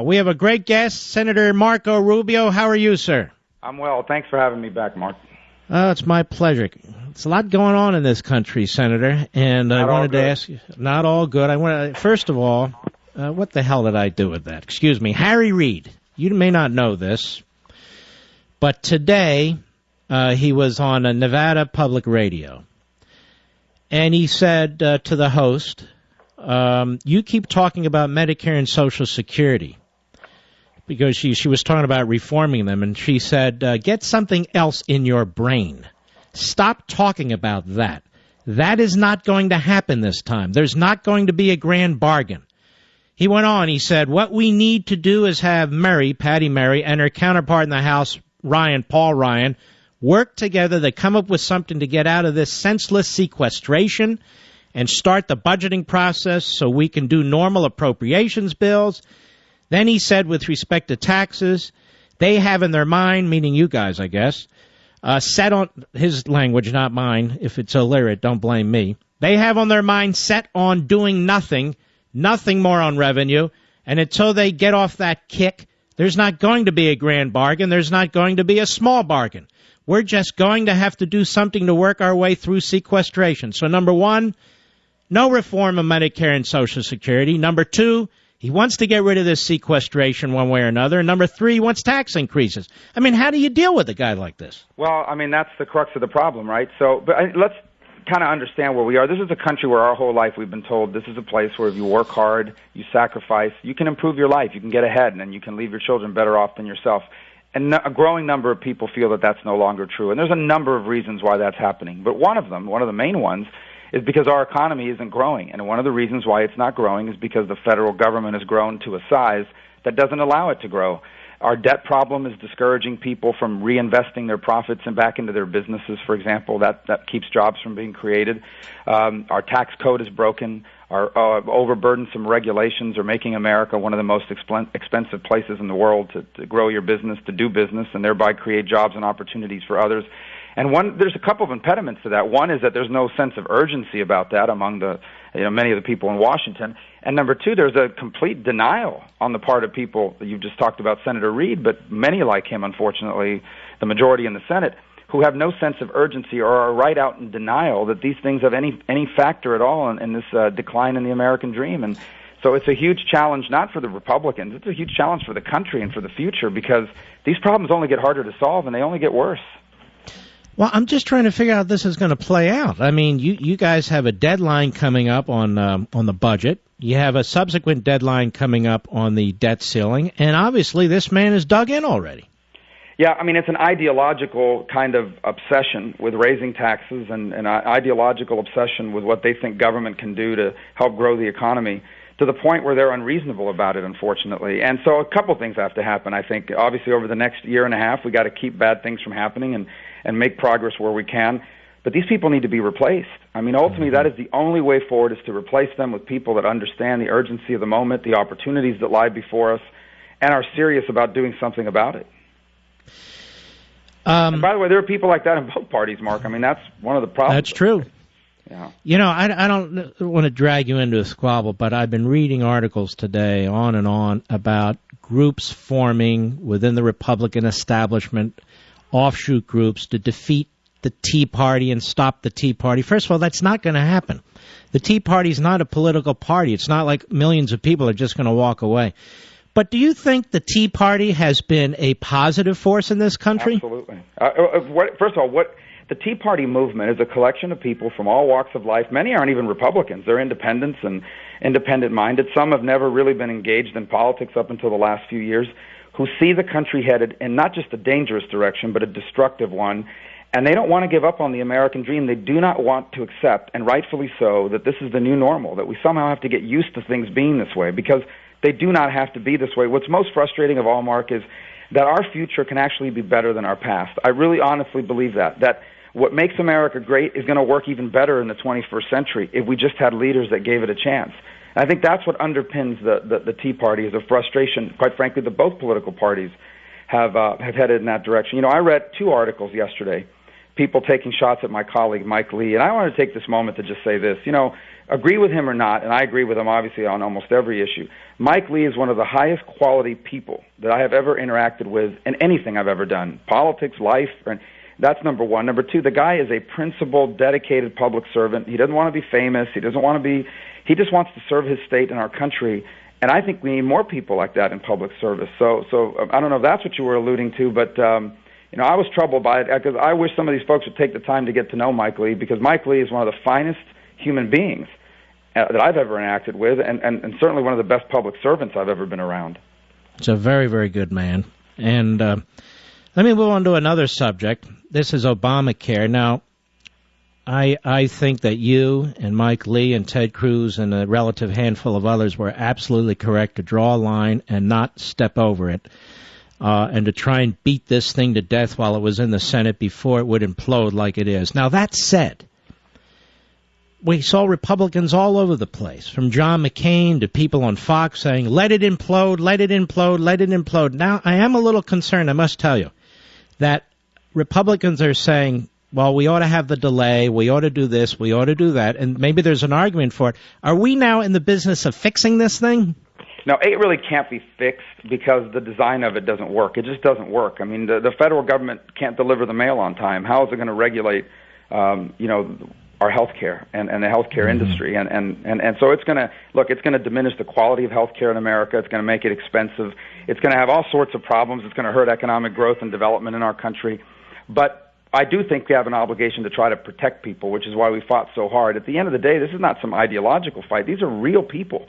We have a great guest, Senator Marco Rubio. How are you, sir? I'm well. Thanks for having me back, Mark. It's my pleasure. It's a lot going on in this country, Senator, and I wanted to ask you, not all good. First of all, what the hell did I do with that? Excuse me. Harry Reid, you may not know this, but today he was on a Nevada public radio, and he said to the host, you keep talking about Medicare and Social Security, because she was talking about reforming them, and she said, get something else in your brain. Stop talking about that. That is not going to happen this time. There's not going to be a grand bargain. He went on, he said, what we need to do is have Patty Murray, and her counterpart in the House, Paul Ryan, work together to come up with something to get out of this senseless sequestration and start the budgeting process so we can do normal appropriations bills. Then he said, with respect to taxes, they have in their mind, meaning you guys, I guess, set on his language, not mine. If it's illiterate, don't blame me. They have on their mind set on doing nothing more on revenue, and until they get off that kick, there's not going to be a grand bargain. There's not going to be a small bargain. We're just going to have to do something to work our way through sequestration. So, number one, no reform of Medicare and Social Security. Number two, he wants to get rid of this sequestration one way or another. And number three, he wants tax increases. I mean, how do you deal with a guy like this? Well, I mean, that's the crux of the problem, right? So, let's kind of understand where we are. This is a country where our whole life we've been told this is a place where if you work hard, you sacrifice, you can improve your life, you can get ahead, and then you can leave your children better off than yourself. And a growing number of people feel that that's no longer true. And there's a number of reasons why that's happening. But one of the main ones, is because our economy isn't growing. And one of the reasons why it's not growing is because the federal government has grown to a size that doesn't allow it to grow. Our debt problem is discouraging people from reinvesting their profits and back into their businesses, for example. That keeps jobs from being created. Our tax code is broken. Our overburdensome regulations are making America one of the most expensive places in the world to grow your business, to do business, and thereby create jobs and opportunities for others. And there's a couple of impediments to that. One is that there's no sense of urgency about that among many of the people in Washington. And number two, there's a complete denial on the part of people. You've just talked about Senator Reid, but many like him, unfortunately, the majority in the Senate, who have no sense of urgency or are right out in denial that these things have any factor at all in this decline in the American dream. And so it's a huge challenge, not for the Republicans. It's a huge challenge for the country and for the future, because these problems only get harder to solve and they only get worse. Well, I'm just trying to figure out how this is going to play out. I mean, you guys have a deadline coming up on the budget. You have a subsequent deadline coming up on the debt ceiling, and obviously this man is dug in already. Yeah, I mean, it's an ideological kind of obsession with raising taxes and an ideological obsession with what they think government can do to help grow the economy, to the point where they're unreasonable about it, unfortunately. And so a couple things have to happen, I think. Obviously, over the next year and a half, we got to keep bad things from happening and make progress where we can. But these people need to be replaced. I mean, ultimately, that is the only way forward, is to replace them with people that understand the urgency of the moment, the opportunities that lie before us, and are serious about doing something about it. And by the way, there are people like that in both parties, Mark. I mean, that's one of the problems. That's true. Yeah. You know, I don't want to drag you into a squabble, but I've been reading articles today on and on about groups forming within the Republican establishment, offshoot groups to defeat the Tea Party and stop the Tea Party. First of all, that's not going to happen. The Tea Party is not a political party. It's not like millions of people are just going to walk away. But do you think the Tea Party has been a positive force in this country? Absolutely. First of all, the Tea Party movement is a collection of people from all walks of life. Many aren't even Republicans. They're independents and independent-minded. Some have never really been engaged in politics up until the last few years, who see the country headed in not just a dangerous direction, but a destructive one. And they don't want to give up on the American dream. They do not want to accept, and rightfully so, that this is the new normal, that we somehow have to get used to things being this way, because they do not have to be this way. What's most frustrating of all, Mark, is that our future can actually be better than our past. I really honestly believe that what makes America great is going to work even better in the 21st century if we just had leaders that gave it a chance. And I think that's what underpins the Tea Party, is a frustration, quite frankly, that both political parties have headed in that direction. You know, I read 2 articles yesterday, people taking shots at my colleague Mike Lee, and I want to take this moment to just say this. You know, agree with him or not, and I agree with him obviously on almost every issue, Mike Lee is one of the highest quality people that I have ever interacted with in anything I've ever done, politics, life, and that's number one. Number two, the guy is a principled, dedicated public servant. He doesn't want to be famous. He doesn't want to be, he just wants to serve his state and our country. And I think we need more people like that in public service. So I don't know if that's what you were alluding to, but I was troubled by it because I wish some of these folks would take the time to get to know Mike Lee, because Mike Lee is one of the finest human beings that I've ever interacted with, and certainly one of the best public servants I've ever been around. It's a very, very good man. And let me move on to another subject. This is Obamacare. Now, I think that you and Mike Lee and Ted Cruz and a relative handful of others were absolutely correct to draw a line and not step over it, and to try and beat this thing to death while it was in the Senate before it would implode like it is. Now, that said, we saw Republicans all over the place, from John McCain to people on Fox saying, let it implode, let it implode, let it implode. Now, I am a little concerned, I must tell you, that Republicans are saying, well, we ought to have the delay, we ought to do this, we ought to do that, and maybe there's an argument for it. Are we now in the business of fixing this thing? No, it really can't be fixed because the design of it doesn't work. It just doesn't work. I mean, the federal government can't deliver the mail on time. How is it going to regulate, our health care and the health care industry? And so it's going to diminish the quality of health care in America. It's going to make it expensive. It's going to have all sorts of problems. It's going to hurt economic growth and development in our country. But I do think we have an obligation to try to protect people, which is why we fought so hard. At the end of the day, this is not some ideological fight. These are real people.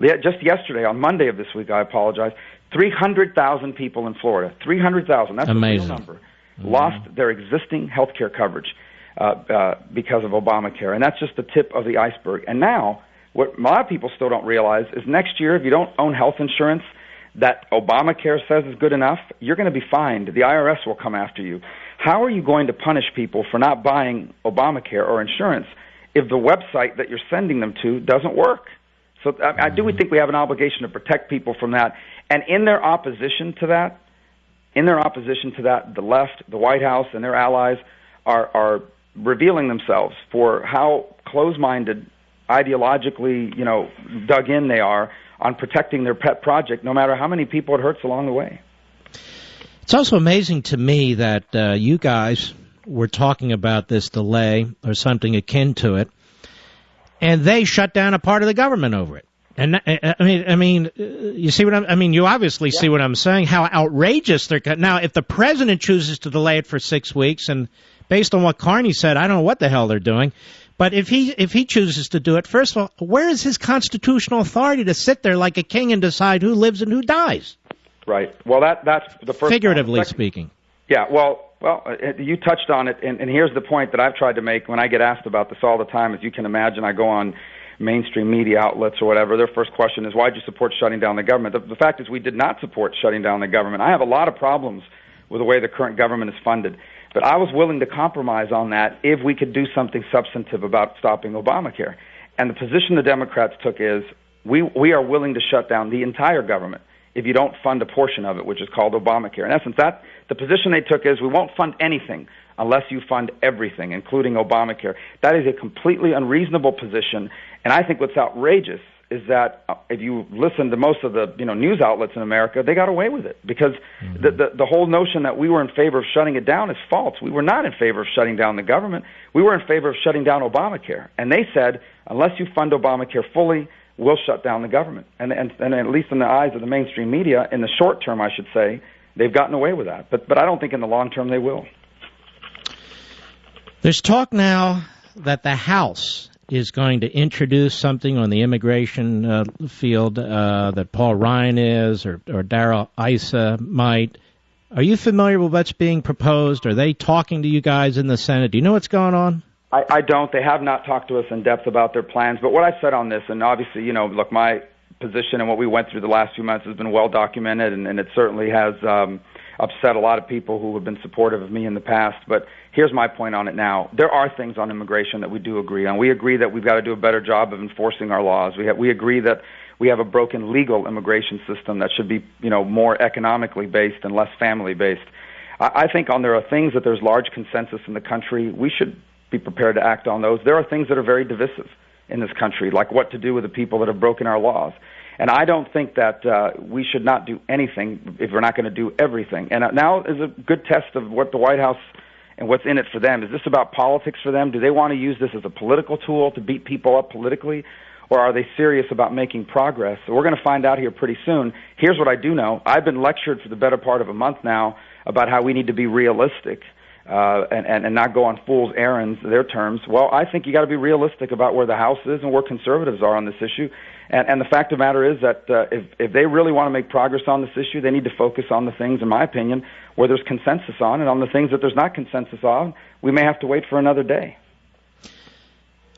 Just yesterday, on Monday of this week, I apologize, 300,000 people in Florida, 300,000, that's amazing. A real number, lost their existing health care coverage because of Obamacare. And that's just the tip of the iceberg. And now, what a lot of people still don't realize is next year, if you don't own health insurance that Obamacare says is good enough, you're going to be fined. The IRS will come after you. How are you going to punish people for not buying Obamacare or insurance if the website that you're sending them to doesn't work? So I do think we have an obligation to protect people from that. And in their opposition to that, the left, the White House, and their allies are revealing themselves for how close-minded, ideologically, dug in they are on protecting their pet project, no matter how many people it hurts along the way. It's also amazing to me that you guys were talking about this delay or something akin to it, and they shut down a part of the government over it. And I mean, you see what you obviously see what I'm saying. How outrageous they're now. If the president chooses to delay it for 6 weeks, and based on what Carney said, I don't know what the hell they're doing. But if he chooses to do it, first of all, where is his constitutional authority to sit there like a king and decide who lives and who dies? Right. Well, that's the first. Figuratively speaking. Yeah. Well, you touched on it, and here's the point that I've tried to make when I get asked about this all the time. As you can imagine, I go on mainstream media outlets or whatever. Their first question is, why'd you support shutting down the government? The fact is, we did not support shutting down the government. I have a lot of problems with the way the current government is funded, but I was willing to compromise on that if we could do something substantive about stopping Obamacare. And the position the Democrats took is, we are willing to shut down the entire government if you don't fund a portion of it, which is called Obamacare. In essence, the position they took is, we won't fund anything unless you fund everything, including Obamacare. That is a completely unreasonable position, and I think what's outrageous is that if you listen to most of the news outlets in America, they got away with it, because the whole notion that we were in favor of shutting it down is false. We were not in favor of shutting down the government. We were in favor of shutting down Obamacare, and they said, unless you fund Obamacare fully, we'll shut down the government. And at least in the eyes of the mainstream media, in the short term, I should say, they've gotten away with that. But I don't think in the long term they will. There's talk now that the House is going to introduce something on the immigration field that Paul Ryan is, or Darrell Issa might. Are you familiar with what's being proposed? Are they talking to you guys in the Senate? Do you know what's going on? I don't. They have not talked to us in depth about their plans. But what I've said on this, and obviously, look, my position and what we went through the last few months has been well documented, and it certainly has upset a lot of people who have been supportive of me in the past. But here's my point on it now. There are things on immigration that we do agree on. We agree that we've got to do a better job of enforcing our laws. We agree that we have a broken legal immigration system that should be, more economically based and less family based. I think there are things that there's large consensus in the country. We should be prepared to act on those. There are things that are very divisive in this country, like what to do with the people that have broken our laws. And I don't think that we should not do anything if we're not going to do everything. And now is a good test of what the White House and what's in it for them. Is this about politics for them? Do they want to use this as a political tool to beat people up politically? Or are they serious about making progress? So we're going to find out here pretty soon. Here's what I do know. I've been lectured for the better part of a month now about how we need to be realistic and not go on fool's errands, their terms. Well, I think you got to be realistic about where the House is and where conservatives are on this issue. And the fact of the matter is that if they really want to make progress on this issue, they need to focus on the things, in my opinion, where there's consensus on, and on the things that there's not consensus on, we may have to wait for another day.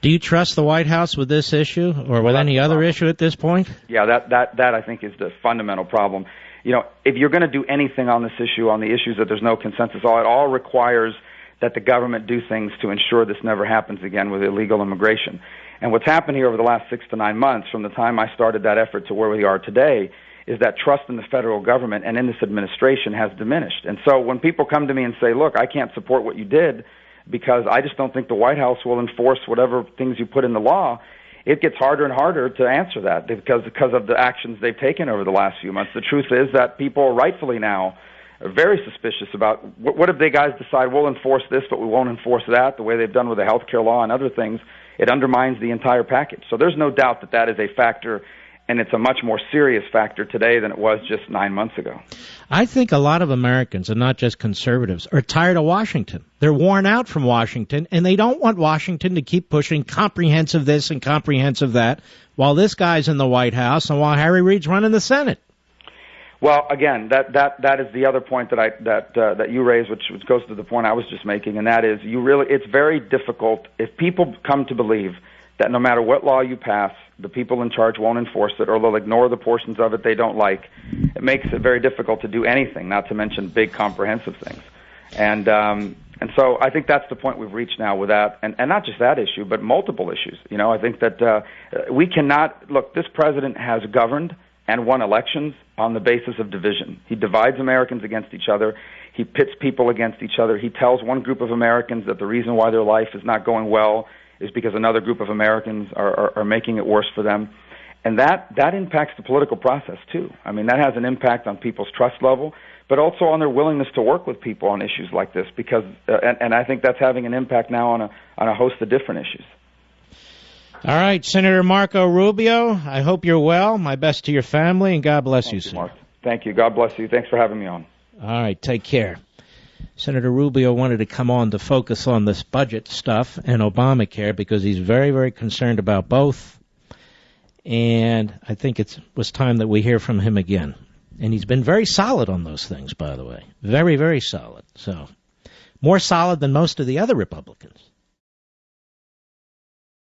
Do you trust the White House with this issue or with any other issue at this point? Yeah, that I think is the fundamental problem. You know, if you're going to do anything on this issue, on the issues that there's no consensus on, it all requires that the government do things to ensure this never happens again with illegal immigration. And what's happened here over the last 6 to 9 months, from the time I started that effort to where we are today, is that trust in the federal government and in this administration has diminished. And so when people come to me and say, look, I can't support what you did because I just don't think the White House will enforce whatever things you put in the law, it gets harder and harder to answer that because of the actions they've taken over the last few months. The truth is that people rightfully now are very suspicious about what if they guys decide we'll enforce this but we won't enforce that, the way they've done with the health care law and other things. It undermines the entire package. So there's no doubt that that is a factor, and it's a much more serious factor today than it was just 9 months ago. I think a lot of Americans, and not just conservatives, are tired of Washington. They're worn out from Washington, and they don't want Washington to keep pushing comprehensive this and comprehensive that while this guy's in the White House and while Harry Reid's running the Senate. Well, again, that is the other point that you raised, which goes to the point I was just making, and that is it's very difficult if people come to believe that no matter what law you pass, the people in charge won't enforce it or they'll ignore the portions of it they don't like. It makes it very difficult to do anything, not to mention big comprehensive things. And so I think that's the point we've reached now with that, and not just that issue, but multiple issues. You know, I think that we cannot look. This president has governed and won elections on the basis of division. He divides Americans against each other. He pits people against each other. He tells one group of Americans that the reason why their life is not going well is because another group of Americans are making it worse for them. And that impacts the political process, too. I mean, that has an impact on people's trust level, but also on their willingness to work with people on issues like this, because and I think that's having an impact now on a host of different issues. All right, Senator Marco Rubio, I hope you're well. My best to your family, and God bless you, sir. Mark. Thank you. God bless you. Thanks for having me on. All right, take care. Senator Rubio wanted to come on to focus on this budget stuff and Obamacare because he's very, very concerned about both. And I think it was time that we hear from him again. And he's been very solid on those things, by the way. Very, very solid. So, more solid than most of the other Republicans.